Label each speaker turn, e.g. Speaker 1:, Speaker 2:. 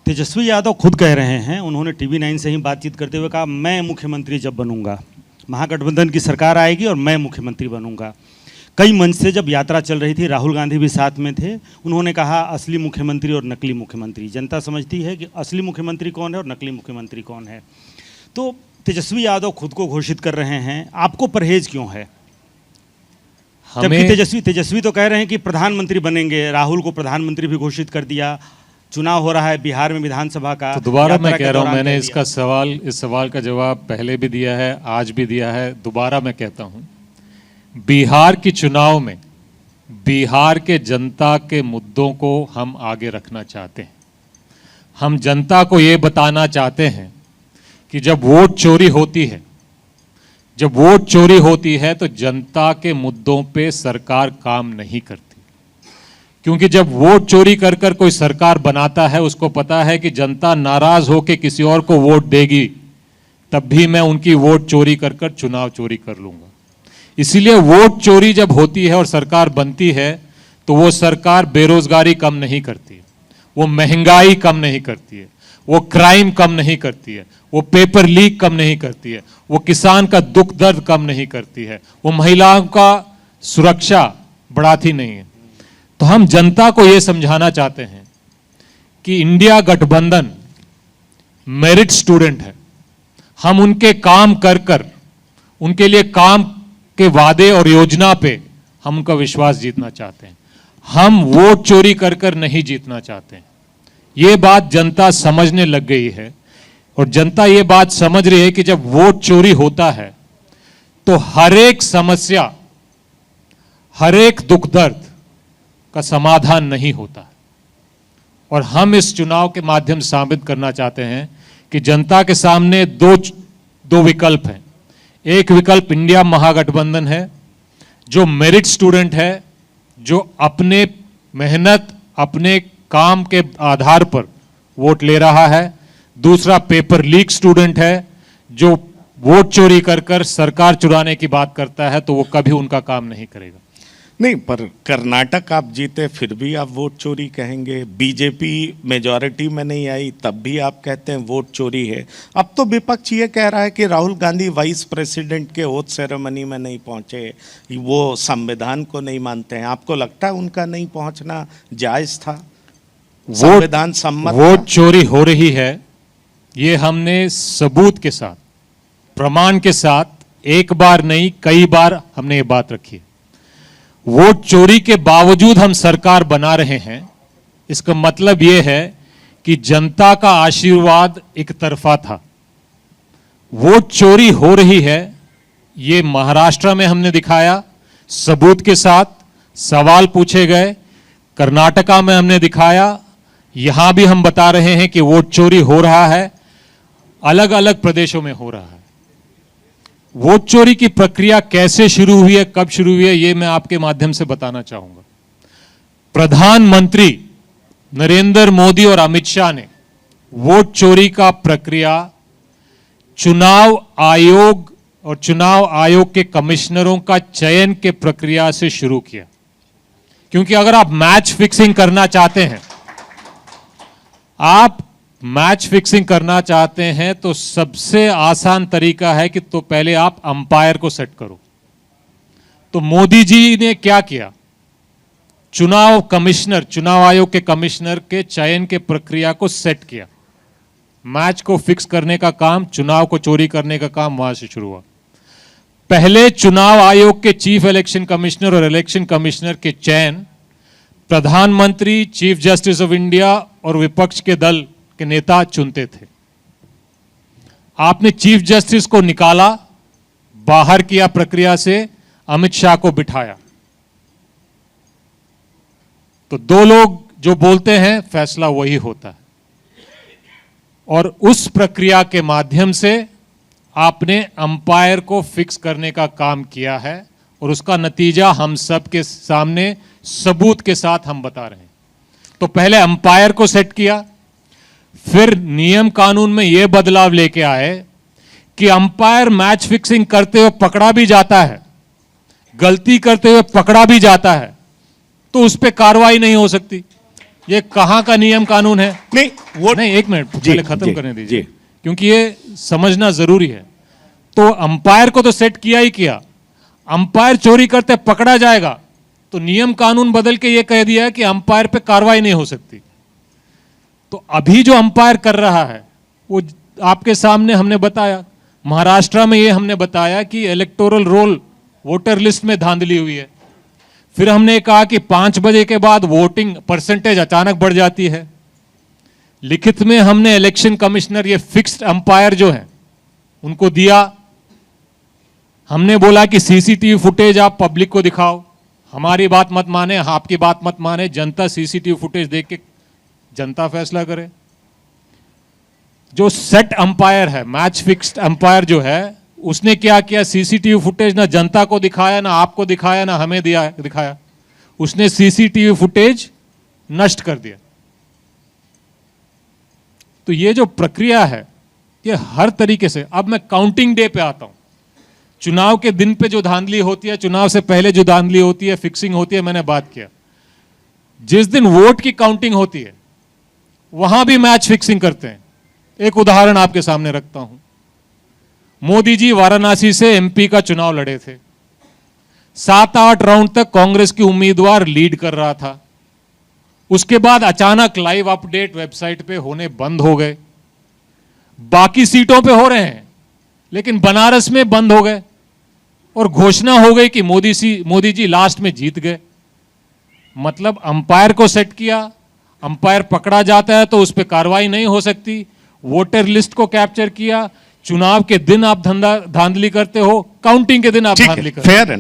Speaker 1: तेजस्वी यादव खुद कह रहे हैं, उन्होंने टीवी 9 से ही बातचीत करते हुए कहा, मैं मुख्यमंत्री जब बनूंगा, महागठबंधन की सरकार आएगी और मैं मुख्यमंत्री बनूंगा। कई मंच से जब यात्रा चल रही थी, राहुल गांधी भी साथ में थे, उन्होंने कहा असली मुख्यमंत्री और नकली मुख्यमंत्री। जनता समझती है कि असली मुख्यमंत्री कौन है और नकली मुख्यमंत्री कौन है। तो तेजस्वी यादव खुद को घोषित कर रहे हैं, आपको परहेज क्यों है? जबकि तेजस्वी तो कह रहे हैं कि प्रधानमंत्री बनेंगे, राहुल को प्रधानमंत्री भी घोषित कर दिया, चुनाव हो रहा है बिहार में विधानसभा का।
Speaker 2: तो दोबारा मैं कह रहा हूं, मैंने इस सवाल का जवाब पहले भी दिया है, आज भी दिया है, दोबारा मैं कहता हूं, बिहार के चुनाव में बिहार के जनता के मुद्दों को हम आगे रखना चाहते हैं। हम जनता को ये बताना चाहते हैं कि जब वोट चोरी होती है तो जनता के मुद्दों पे सरकार काम नहीं करती। क्योंकि जब वोट चोरी कर कर कोई सरकार बनाता है, उसको पता है कि जनता नाराज होकर किसी और को वोट देगी, तब भी मैं उनकी वोट चोरी कर कर चुनाव चोरी कर लूंगा। इसीलिए वोट चोरी जब होती है और सरकार बनती है तो वो सरकार बेरोजगारी कम नहीं करती है, वो महंगाई कम नहीं करती है, वो क्राइम कम नहीं करती है, वो पेपर लीक कम नहीं करती है, वो किसान का दुख दर्द कम नहीं करती है, वो महिलाओं का सुरक्षा बढ़ाती नहीं है। तो हम जनता को यह समझाना चाहते हैं कि इंडिया गठबंधन मेरिट स्टूडेंट है। हम उनके काम कर कर, उनके लिए काम के वादे और योजना पे हम उनका विश्वास जीतना चाहते हैं। हम वोट चोरी कर कर नहीं जीतना चाहते हैं। ये बात जनता समझने लग गई है और जनता ये बात समझ रही है कि जब वोट चोरी होता है तो हर एक समस्या, हर एक दुख दर्द का समाधान नहीं होता। और हम इस चुनाव के माध्यम से साबित करना चाहते हैं कि जनता के सामने दो विकल्प हैं। एक विकल्प इंडिया महागठबंधन है, जो मेरिट स्टूडेंट है, जो अपने मेहनत, अपने काम के आधार पर वोट ले रहा है। दूसरा पेपर लीक स्टूडेंट है, जो वोट चोरी कर कर सरकार चुराने की बात करता है, तो वो कभी उनका काम नहीं करेगा।
Speaker 3: नहीं, पर कर्नाटक आप जीते फिर भी आप वोट चोरी कहेंगे, बीजेपी मेजॉरिटी में नहीं आई तब भी आप कहते हैं वोट चोरी है। अब तो विपक्ष ये कह रहा है कि राहुल गांधी वाइस प्रेसिडेंट के ओथ सेरेमनी में नहीं पहुंचे, वो संविधान को नहीं मानते हैं। आपको लगता है उनका नहीं पहुंचना जायज था, संविधान सम्मत?
Speaker 2: वोट चोरी हो रही है, ये हमने सबूत के साथ, प्रमाण के साथ, एक बार नहीं कई बार हमने ये बात रखी है। वोट चोरी के बावजूद हम सरकार बना रहे हैं, इसका मतलब यह है कि जनता का आशीर्वाद एक तरफा था। वोट चोरी हो रही है, ये महाराष्ट्र में हमने दिखाया सबूत के साथ, सवाल पूछे गए। कर्नाटका में हमने दिखाया, यहां भी हम बता रहे हैं कि वोट चोरी हो रहा है, अलग अलग प्रदेशों में हो रहा है। वोट चोरी की प्रक्रिया कैसे शुरू हुई है, कब शुरू हुई है, यह मैं आपके माध्यम से बताना चाहूंगा। प्रधानमंत्री नरेंद्र मोदी और अमित शाह ने वोट चोरी का प्रक्रिया चुनाव आयोग और चुनाव आयोग के कमिश्नरों का चयन के प्रक्रिया से शुरू किया। क्योंकि अगर आप मैच फिक्सिंग करना चाहते हैं, तो सबसे आसान तरीका है कि तो पहले आप अंपायर को सेट करो। तो मोदी जी ने क्या किया, चुनाव आयोग के कमिश्नर के चयन के प्रक्रिया को सेट किया। मैच को फिक्स करने का काम, चुनाव को चोरी करने का काम वहां से शुरू हुआ। पहले चुनाव आयोग के चीफ इलेक्शन कमिश्नर और इलेक्शन कमिश्नर के चयन प्रधानमंत्री, चीफ जस्टिस ऑफ इंडिया और विपक्ष के दल के नेता चुनते थे। आपने चीफ जस्टिस को निकाला, बाहर किया प्रक्रिया से, अमित शाह को बिठाया। तो दो लोग जो बोलते हैं फैसला वही होता है। और उस प्रक्रिया के माध्यम से आपने अंपायर को फिक्स करने का काम किया है और उसका नतीजा हम सब के सामने सबूत के साथ हम बता रहे हैं। तो पहले अंपायर को सेट किया, फिर नियम कानून में यह बदलाव लेके आए कि अंपायर मैच फिक्सिंग करते हुए पकड़ा भी जाता है, गलती करते हुए पकड़ा भी जाता है, तो उस पर कार्रवाई नहीं हो सकती। ये कहाँ का नियम कानून है?
Speaker 3: नहीं वो
Speaker 2: नहीं, एक मिनट
Speaker 3: जी,
Speaker 2: पहले खत्म
Speaker 3: जी,
Speaker 2: करने दीजिए,
Speaker 3: जी।
Speaker 2: क्योंकि ये समझना जरूरी है। तो अंपायर को तो सेट किया ही किया, अंपायर चोरी करते पकड़ा जाएगा तो नियम कानून बदल के ये कह दिया है कि अंपायर पे कार्रवाई नहीं हो सकती। तो अभी जो अंपायर कर रहा है वो आपके सामने हमने बताया, महाराष्ट्र में ये हमने बताया कि इलेक्टोरल रोल वोटर लिस्ट में धांधली हुई है। फिर हमने कहा कि 5 बजे के बाद वोटिंग परसेंटेज अचानक बढ़ जाती है। लिखित में हमने इलेक्शन कमिश्नर ये फिक्स्ड अंपायर जो है उनको दिया। हमने बोला कि सीसीटीवी फुटेज आप पब्लिक को दिखाओ, हमारी बात मत माने, आपकी बात मत माने, जनता सीसीटीवी फुटेज देख के जनता फैसला करे। जो सेट अंपायर है, मैच फिक्स्ड अंपायर जो है, उसने क्या किया, सीसीटीवी फुटेज ना जनता को दिखाया, ना आपको दिखाया, ना हमें दिखाया, उसने सीसीटीवी फुटेज नष्ट कर दिया। तो ये जो प्रक्रिया है ये हर तरीके से, अब मैं काउंटिंग डे पे आता हूं, चुनाव के दिन पे जो धांधली होती है, चुनाव से पहले जो धांधली होती है, फिक्सिंग होती है, मैंने बात किया। जिस दिन वोट की काउंटिंग होती है वहां भी मैच फिक्सिंग करते हैं। एक उदाहरण आपके सामने रखता हूं। मोदी जी वाराणसी से एमपी का चुनाव लड़े थे। 7-8 राउंड तक कांग्रेस की उम्मीदवार लीड कर रहा था। उसके बाद अचानक लाइव अपडेट वेबसाइट पे होने बंद हो गए। बाकी सीटों पे हो रहे हैं लेकिन बनारस में बंद हो गए और घोषणा हो गई कि मोदी जी लास्ट में जीत गए। मतलब अंपायर को सेट किया, अंपायर पकड़ा जाता है तो उस पर कार्रवाई नहीं हो सकती। वोटर लिस्ट को कैप्चर किया, चुनाव के दिन आप धांधली करते हो, काउंटिंग के दिन आप
Speaker 3: ठीक
Speaker 2: धांधली
Speaker 3: है,
Speaker 2: करते हो।
Speaker 3: फेयर है।